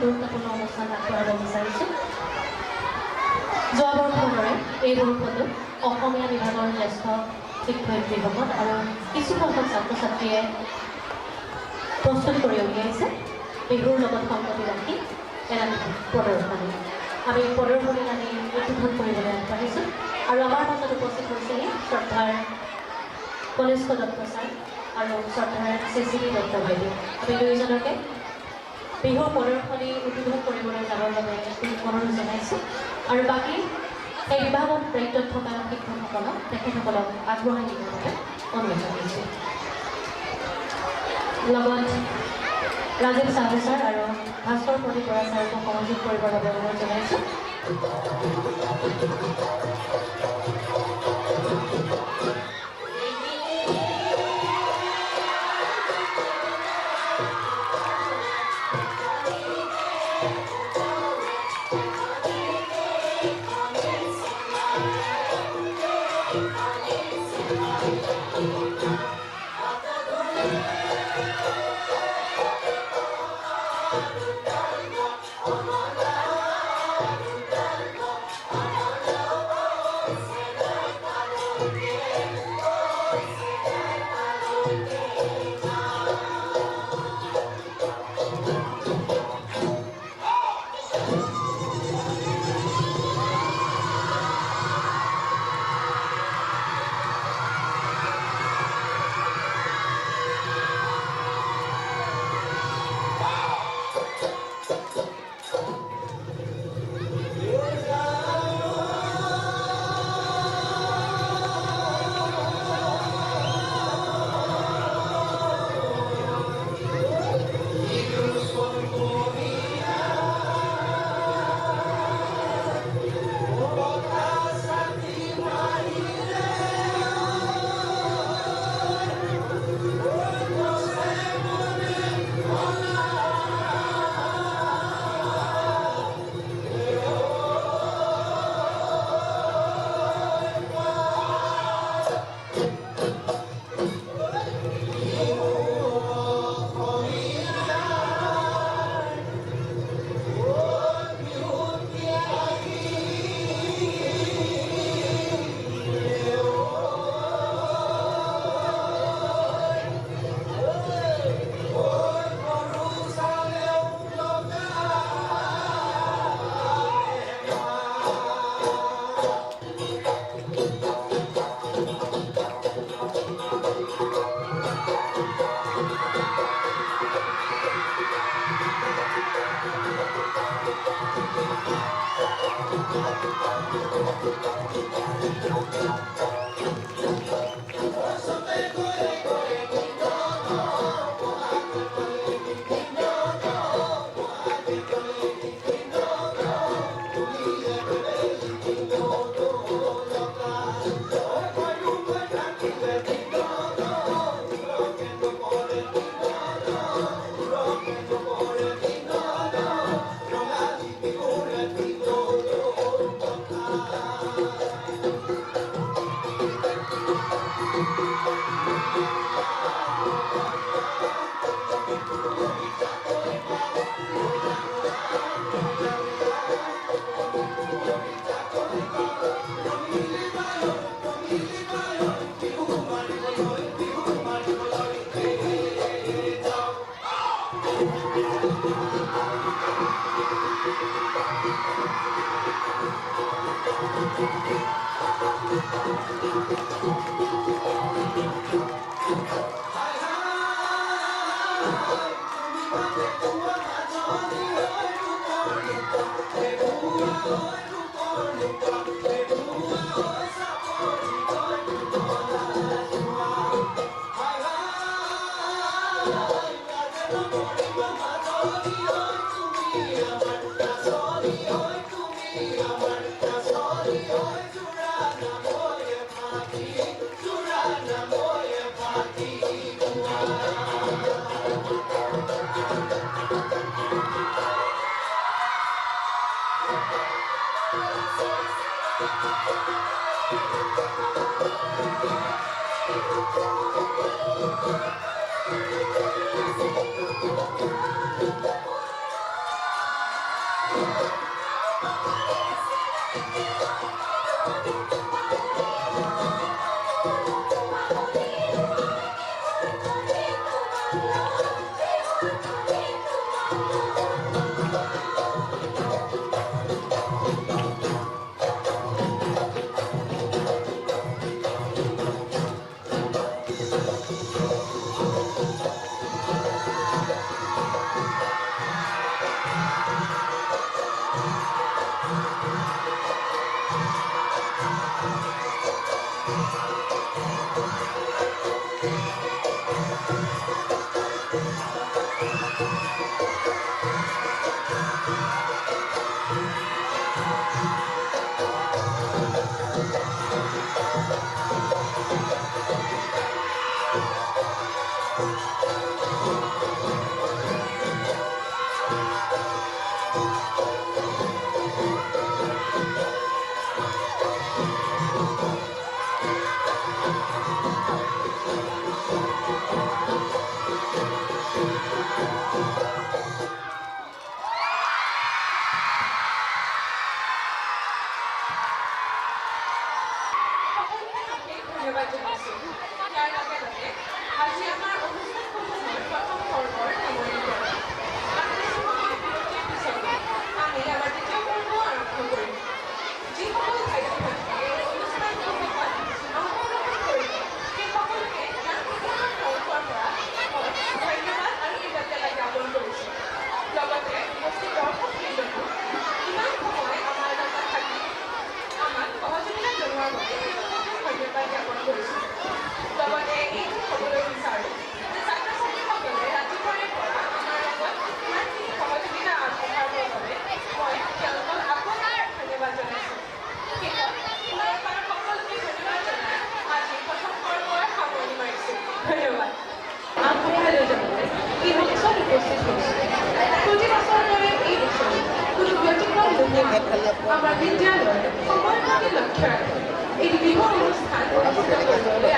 গুৰুত্বপূৰ্ণ অনুষ্ঠান আগবঢ়াব বিচাৰিছোঁ। যোৱা বৰ্ষৰ দৰে এই বৰ্ষতো অসমীয়া বিভাগৰ জ্যেষ্ঠ শিক্ষয়িত্ৰীসকল আৰু কিছু সংখ্যক ছাত্ৰ ছাত্ৰীয়ে প্ৰস্তুত কৰি উলিয়াইছে বিহুৰ লগত সংগতি ৰাখি এৰানি প্ৰদৰ্শনী। আমি প্ৰদৰ্শনীত আমি উদ্বোধন কৰিবলৈ আগবাঢ়িছোঁ আৰু আমাৰ মাজত উপস্থিত হৈছেহি শ্ৰদ্ধাৰ কনিষ্ঠ দত্ত ছাৰ আৰু শ্ৰদ্ধাৰ চিচিলি দত্ত বাইদেউ। আমি দুয়োজনকে বিহুৰ প্ৰদৰ্শনী উদ্বোধন কৰিবলৈ যাবৰ বাবে অনুৰোধ জনাইছোঁ আৰু বাকী এই বিভাগত দায়িত্বত থকা শিক্ষকসকলক তেখেতসকলক আগবঢ়াই দিবৰ বাবে অনুৰোধ জনাইছোঁ। লগত ৰাজীৱ সাহু ছাৰ আৰু ভাস্কৰ প্ৰদীপ বৰা ছাৰকো সহযোগ কৰিবৰ বাবে অনুৰোধ জনাইছোঁ। আমাৰ বিদ্যালয়ৰ সময়মতে লক্ষ্য ৰাখে এই বিহু অনুষ্ঠান অনুষ্ঠিত কৰিবলৈ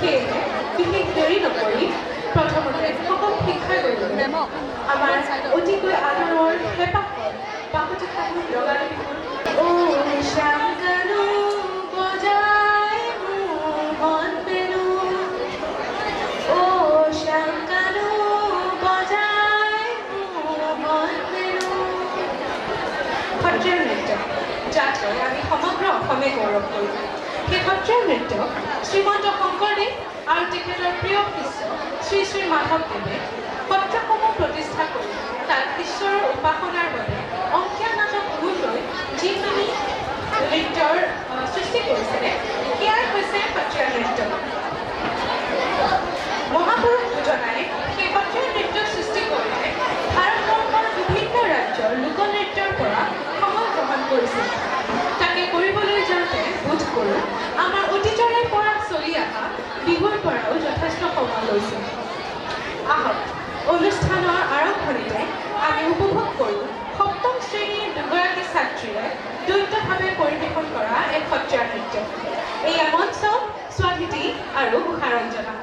সেয়েহে বিশেষ দেৰি নকৰি প্ৰথমতে সকলো শিক্ষাগুৰুজনে আমাৰ অতিকৈ আদৰৰ হেঁপাহৰ বাপুতি সাহোন ৰঙালী বিহুৰ সত্ৰীয়া নৃত্য যাক লৈ আমি সমগ্ৰ অসমে গৌৰৱ কৰোঁ। সেই সত্ৰীয়া নৃত্য শ্ৰীমন্ত শংকৰদেৱ আৰু তেখেতৰ প্ৰিয় শিষ্য শ্ৰী শ্ৰী মাধৱদেৱে সত্ৰসমূহ প্ৰতিষ্ঠা কৰি তাত ঈশ্বৰৰ উপাসনাৰ বাবে অংকীয়া নাটক গুণ লৈ যিখিনি নৃত্যৰ সৃষ্টি কৰিছিলে সেয়াই হৈছে সত্ৰীয়া নৃত্য। মহাপুৰুষ দুজনাই সেই সত্ৰীয়া নৃত্যৰ সৃষ্টি কৰিলে ভাৰতবৰ্ষৰ বিভিন্ন ৰাজ্যৰ লোকনৃত্যৰ পৰা সময় গ্ৰহণ কৰিছিল। তাকে কৰিবলৈ যাওঁতে বোধ কৰোঁ আমাৰ অতীতৰে পৰা চলি অহা বিহুৰ পৰাও যথেষ্ট সময় লৈছিল। আহক অনুষ্ঠানৰ আৰম্ভণিতে আমি উপভোগ কৰোঁ সপ্তম শ্ৰেণীৰ দুগৰাকী ছাত্ৰীয়ে দ্বৈতভাৱে পৰিৱেশন কৰা এক সত্ৰীয়া নৃত্য। এয়া মঞ্চ স্বাধিতি আৰু উষাৰঞ্জনা।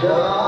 Joy.